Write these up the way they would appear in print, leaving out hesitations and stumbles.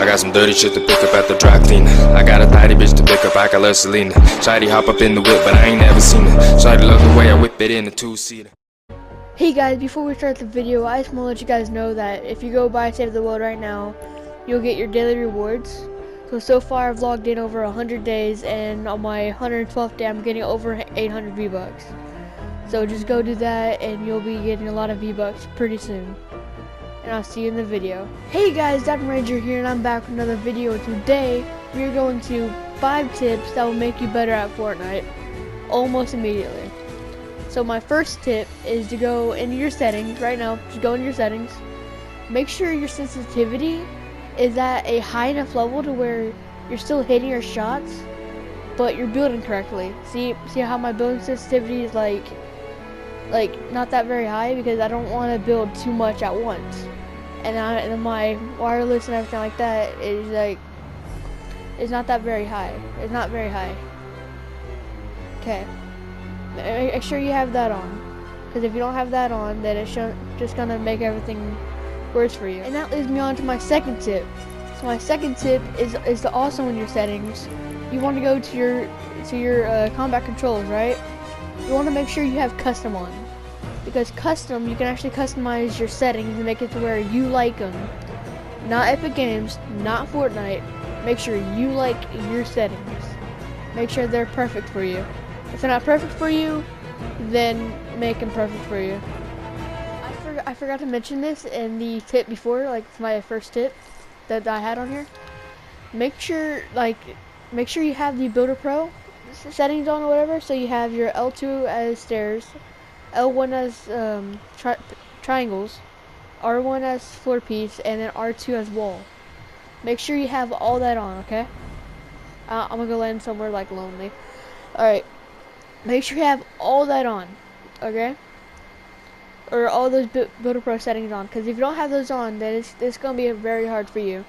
I got some dirty shit to pick up at the dry cleaner. I got a tidy bitch to pick up, I got love Selena. Shawty hop up in the whip, but I ain't never seen her. Shawty love the way I whip it in a two-seater. Hey guys, before we start the video, I just want to let you guys know that if you go buy Save the World right now, you'll get your daily rewards. So far I've logged in over 100 days, and on my 112th day I'm getting over 800 V-Bucks. So just go do that and you'll be getting a lot of V-Bucks pretty soon. And I'll see you in the video. Hey guys, Dr. Ranger here, and I'm back with another video. Today we are going to 5 tips that will make you better at Fortnite almost immediately. So my first tip is to go into your settings right now. Just go into your settings. Make sure your sensitivity is at a high enough level to where you're still hitting your shots, but you're building correctly. See how my building sensitivity is like not that very high, because I don't want to build too much at once. And my wireless and everything like that is it's not that very high. It's not very high. Okay. Make sure you have that on, because if you don't have that on, then it's just gonna make everything worse for you. And that leads me on to my second tip. So my second tip is to also in your settings, you want to go to your combat controls, right? You want to make sure you have custom on, because custom, you can actually customize your settings and make it to where you like them. Not Epic Games, not Fortnite. Make sure you like your settings. Make sure they're perfect for you. If they're not perfect for you, then make them perfect for you. I forgot to mention this in the tip before, like my first tip that I had on here. Make sure you have the Builder Pro settings on or whatever. So you have your L2 as stairs, L1 as triangles, R1 as floor piece, and then R2 as wall. Make sure you have all that on, okay? I'm gonna go land somewhere like lonely. Alright. Make sure you have all that on, okay? Or all those Builder Pro settings on, because if you don't have those on, then it's going to be very hard for you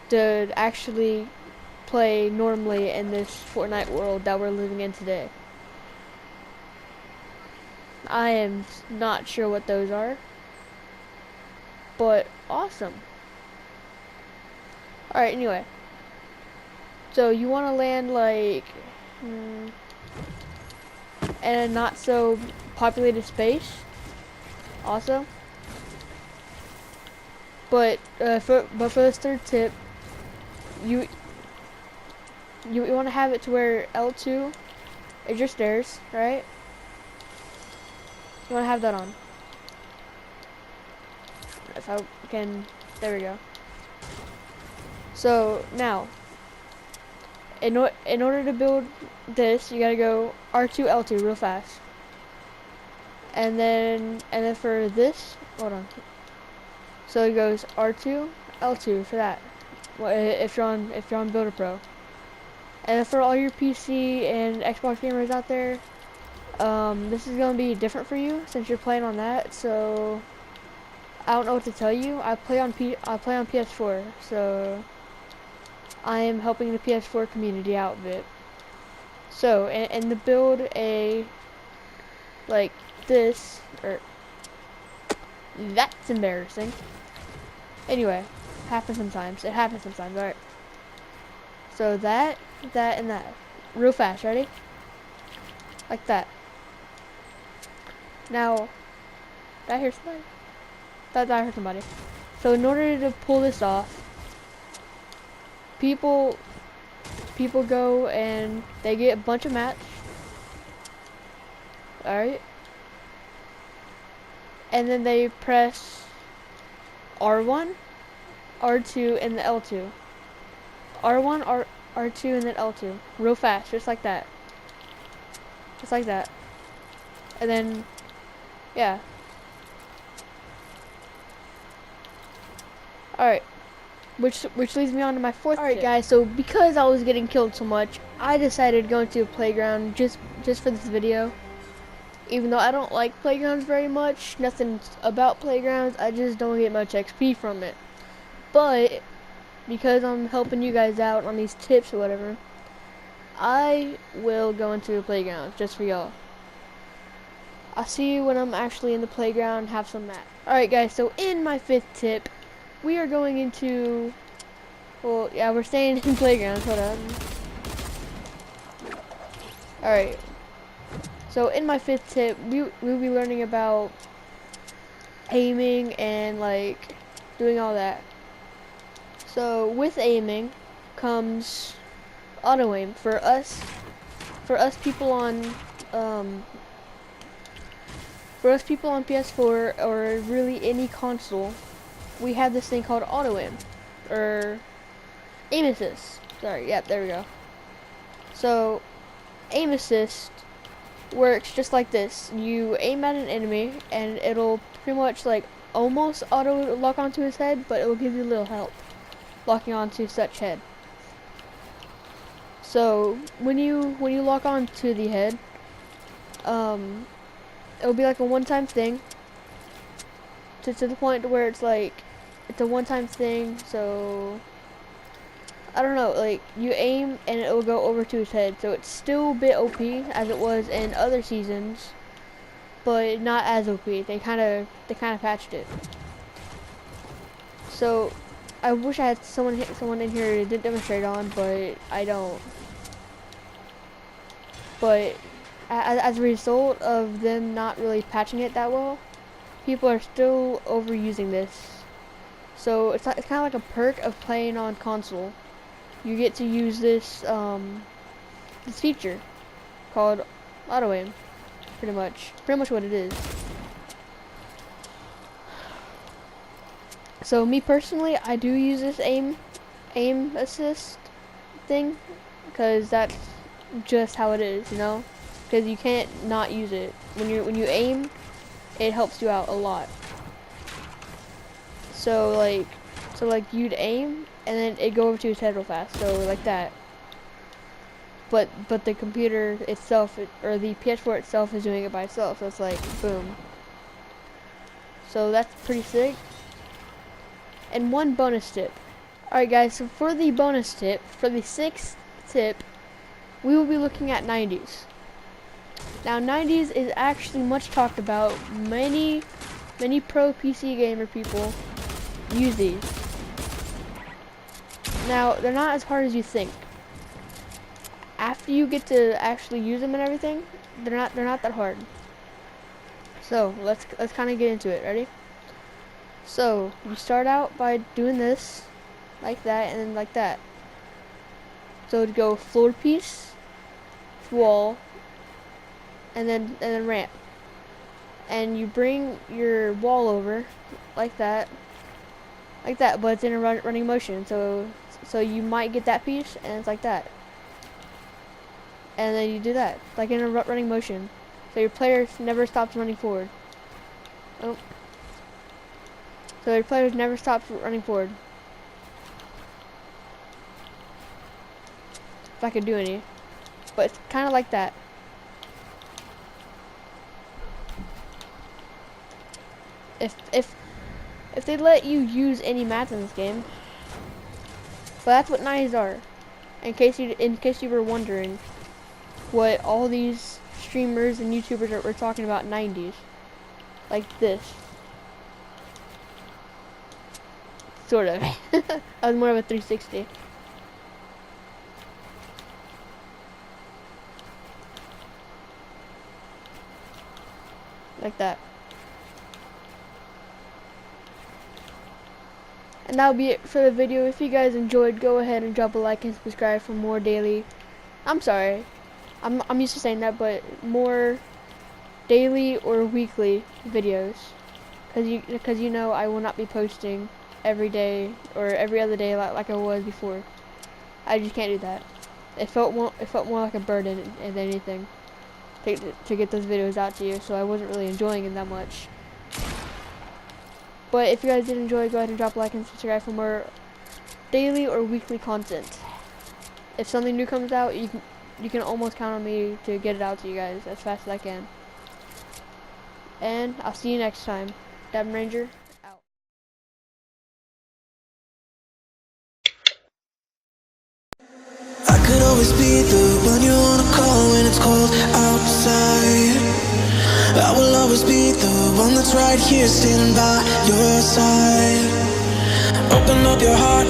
to actually play normally in this Fortnite world that we're living in today. I am not sure what those are, but awesome. Alright, anyway. So you want to land like in a not so populated space also. But for this third tip, you want to have it to where L2 is your stairs, right? You want to have that on. If I can, there we go. So now, in order to build this, you gotta go R2 L2 real fast, and then for this, hold on. So it goes R2 L2 for that. Well, if you're on Builder Pro, and for all your PC and Xbox gamers out there, this is gonna be different for you since you're playing on that. So I don't know what to tell you. I play on PS4, so I am helping the PS4 community out a bit. So, and to build a like this, or that's embarrassing. Anyway, happens sometimes. It happens sometimes. Alright. So that, and that, real fast. Ready? Like that. Now, did I hear somebody? Thought I heard somebody. So in order to pull this off, people go and they get a bunch of mats. Alright. And then they press R1, R2, and the L2. R1, R2, and then L2. Real fast, just like that. Just like that. And then, yeah. Alright. Which leads me on to my fourth tip. Alright guys, so because I was getting killed so much, I decided to go into a playground just for this video. Even though I don't like playgrounds very much, nothing about playgrounds, I just don't get much XP from it. But because I'm helping you guys out on these tips or whatever, I will go into a playground just for y'all. I'll see you when I'm actually in the playground, have some mats. Alright guys, so in my fifth tip, we are going into Well, yeah, we're staying in playgrounds. Hold on. Alright. So in my 5th tip, we'll be learning about aiming and like doing all that. So with aiming comes auto aim for us people on PS4 or really any console. We have this thing called auto aim or aim assist. Sorry, yep, there we go. So aim assist works just like this. You aim at an enemy and it'll pretty much like almost auto lock onto his head, but it will give you a little help locking onto such head. So when you lock onto the head, it'll be like a one-time thing to the point where it's like it's a one-time thing. So I don't know, like you aim and it will go over to his head, so it's still a bit OP as it was in other seasons, but not as OP. They kind of patched it. So I wish I had someone in here to demonstrate on, but I don't. But as a result of them not really patching it that well, people are still overusing this. So it's kind of like a perk of playing on console. You get to use this this feature called auto aim. Pretty much what it is. So me personally, I do use this aim assist thing because that's just how it is, you know. Because you can't not use it. When you aim, it helps you out a lot. So like you'd aim and then it'd go over to his head real fast. So like that. But the computer itself, or the PS4 itself, is doing it by itself. So it's like boom. So that's pretty sick. And one bonus tip. Alright guys, so for the bonus tip, for the 6th tip, we will be looking at 90s. Now 90s is actually much talked about. Many pro PC gamer people use these. Now they're not as hard as you think. After you get to actually use them and everything, they're not that hard. So let's kind of get into it. Ready? So you start out by doing this, like that, and then like that. So to go floor piece, wall, and then ramp. And you bring your wall over, like that, but it's in a running motion. So you might get that piece, and it's like that. And then you do that, like in a running motion. So your player never stops running forward. Oh. So your player never stops running forward. If I could do any. But it's kind of like that. If they let you use any mats in this game. But that's what 90s are. In case you were wondering what all these streamers and YouTubers were talking about 90s. Like this. Sort of. That was more of a 360. Like that. And that'll be it for the video. If you guys enjoyed, go ahead and drop a like and subscribe for more daily. I'm sorry. I'm used to saying that, but more daily or weekly videos. Cause you know I will not be posting every day or every other day like I was before. I just can't do that. It felt more like a burden than anything to get those videos out to you, so I wasn't really enjoying it that much. But if you guys did enjoy, go ahead and drop a like and subscribe for more daily or weekly content. If something new comes out, you can almost count on me to get it out to you guys as fast as I can. And I'll see you next time. Devin Ranger, out. I could always be the one you wanna call when it's cold outside. I will always be the one that's right here standing by your side. Open up your heart